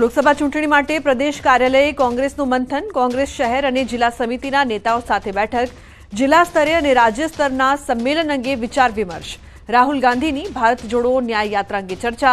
લોકસભા ચૂંટણી માટે પ્રદેશ કાર્યાલયે કોંગ્રેસનું મંથન, કોંગ્રેસ શહેર અને જિલ્લા સમિતિના નેતાઓ સાથે બેઠક, જિલ્લા સ્તરે અને રાજ્ય સ્તરના સંમેલન અંગે વિચાર વિમર્શ, રાહુલ ગાંધીની ભારત જોડો ન્યાય યાત્રા અંગે ચર્ચા,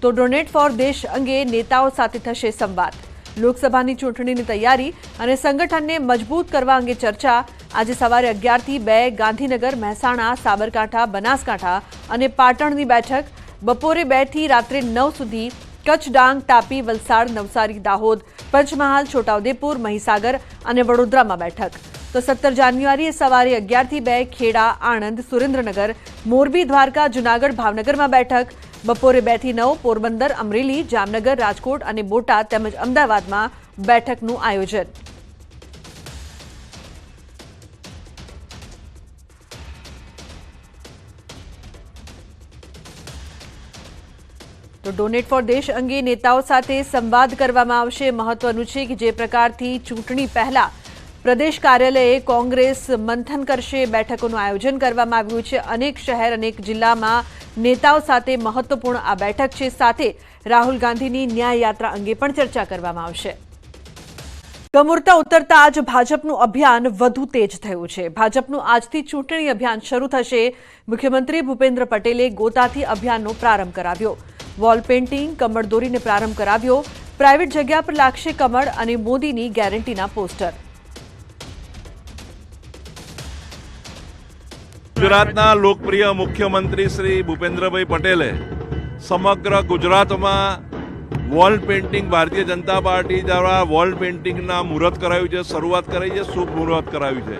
તો ડોનેટ ફોર દેશ અંગે નેતાઓ સાથે થશે સંવાદ. લોકસભાની ચૂંટણીની તૈયારી અને સંગઠનને મજબૂત કરવા અંગે ચર્ચા. આજે સવારે 11 થી 2 ગાંધીનગર, મહેસાણા, સાબરકાંઠા, બનાસકાંઠા અને પાટણની બેઠક. બપોરે 2 થી રાત્રે 9 સુધી કચ્છ, ડાંગ, તાપી, વલસાડ, નવસારી, દાહોદ, પંચમહાલ, છોટાઉદેપુર, મહીસાગર અને વડોદરામાં બેઠક. તો 17 જાન્યુઆરીએ સવારે 11 થી 2 ખેડા, આણંદ, સુરેન્દ્રનગર, મોરબી, દ્વારકા, જૂનાગઢ, ભાવનગરમાં બેઠક. બપોરે 2 થી 9 પોરબંદર, અમરેલી, જામનગર, રાજકોટ અને બોટાદ તેમજ અમદાવાદમાં બેઠકનું આયોજન. તો ડોનેટ ફોર દેશ અંગે નેતાઓ સાથે સંવાદ કરવામાં આવશે. મહત્વનું છે કે જે પ્રકારથી ચૂંટણી પહેલા પ્રદેશ કાર્યાલયે કોંગ્રેસ મંથન કરશે, બેઠકોનું આયોજન કરવામાં આવ્યું છે. અનેક શહેર, અનેક જિલ્લામાં નેતાઓ સાથે મહત્વપૂર્ણ આ બેઠક છે. સાથે રાહુલ ગાંધીની ન્યાય યાત્રા અંગે પણ ચર્ચા કરવામાં આવશે. કમુરતા ઉતરતા આજ ભાજપનું અભિયાન વધુ તેજ થયું છે. ભાજપનું આજથી ચૂંટણી અભિયાન શરૂ થશે. મુખ્યમંત્રી ભૂપેન્દ્ર પટેલે ગોતાથી અભિયાનનો પ્રારંભ કરાવ્યો. વોલ પેઇન્ટિંગ, કમળ દોરીને પ્રારંભ કરાવ્યો. પ્રાઇવેટ જગ્યા પર લાગશે કમળ અને મોદીની ગેરંટીના પોસ્ટર. ગુજરાતના લોકપ્રિય મુખ્યમંત્રી શ્રી ભૂપેન્દ્રભાઈ પટેલે સમગ્ર ગુજરાતમાં wall painting, Bharatiya Janata party દ્વારા વોલ પેઇન્ટિંગના મુહૂર્ત કરાવ્યું છે, શરૂઆત કરાવી છે, શુભ મુહૂર્ત કરાવ્યું છે.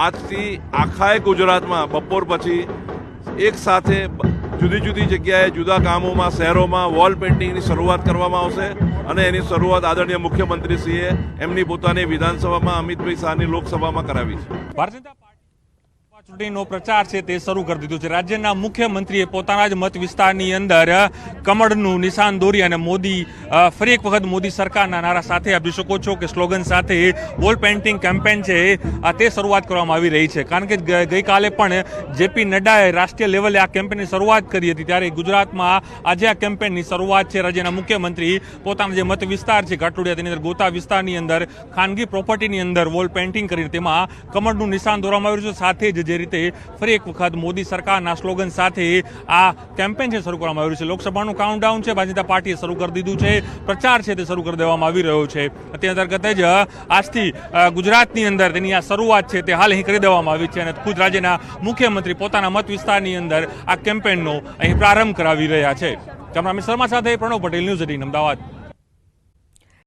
આજથી આખાય ગુજરાતમાં બપોર પછી એક સાથે જુદી જુદી જગ્યાએ, જુદા કામોમાં, શહેરોમાં વોલ પેઇન્ટિંગની શરૂઆત કરવામાં આવશે અને એની શરૂઆત આદરણીય મુખ્યમંત્રીશ્રીએ એમની પોતાની વિધાનસભામાં અમિતભાઈ શાહની લોકસભામાં કરાવી છે. ભારતીય જનતા પાર્ટી ચૂંટણીનો પ્રચાર છે તે શરૂ કરી દીધો છે. રાજ્યના મુખ્યમંત્રીએ પોતાના જ મત વિસ્તારની અંદર કમળનું નિશાન દોરી અને મોદી, ફરી એક વખત મોદી સરકારના નારા સાથે આપ જોઈ શકો છો કે સ્લોગન સાથે વોલ પેઇન્ટિંગ કેમ્પેન છે તે શરૂઆત કરવામાં આવી રહી છે. કારણ કે ગઈકાલે પણ જેપી નડ્ડાએ રાષ્ટ્રીય લેવલે આ કેમ્પેનની શરૂઆત કરી હતી, ત્યારે ગુજરાતમાં આજે આ કેમ્પેનની શરૂઆત છે. રાજ્યના મુખ્યમંત્રી પોતાના જે મત વિસ્તાર છે ઘાટલોડિયા, તેની અંદર ગોતા વિસ્તારની અંદર ખાનગી પ્રોપર્ટીની અંદર વોલ પેઇન્ટિંગ કરીને તેમાં કમળનું નિશાન દોરવામાં આવ્યું છે. સાથે જ જે રીતે ફરી એક વખત મોદી સરકારના સ્લોગન સાથે આ કેમ્પેન છે શરૂ કરવામાં આવ્યું છે. લોકસભાનું કાઉન્ટડાઉન છે ભારતીય જનતા પાર્ટીએ શરૂ કરી દીધું છે. પ્રચાર છે તે શરૂ કરી દેવામાં આવી રહ્યો છે. તે અંતર્ગત જ આજથી ગુજરાતની અંદર તેની આ શરૂઆત છે તે હાલ અહીં કરી દેવામાં આવી છે અને ખુદ રાજ્યના મુખ્યમંત્રી પોતાના મત વિસ્તારની અંદર આ કેમ્પેનનો અહીં પ્રારંભ કરાવી રહ્યા છે. કેમેરામેન શર્મા સાથે પ્રણવ પટેલ, ન્યૂઝ 18 અમદાવાદ.